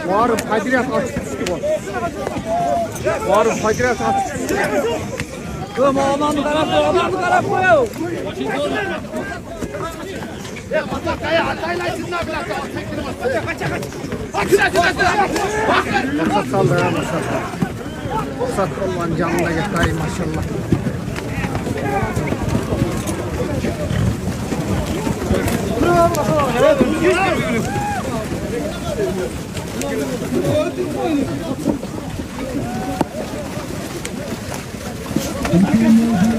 Varım Hadiriyat açık düştü bu. Varım Hadiriyat açık düştü. Aman taraf koy. Ya batak kaya ataylaysınlar biraz. Kaç. Maksat saldı ya maksat. Maksat olan canına getireyim maşallah. Thank you.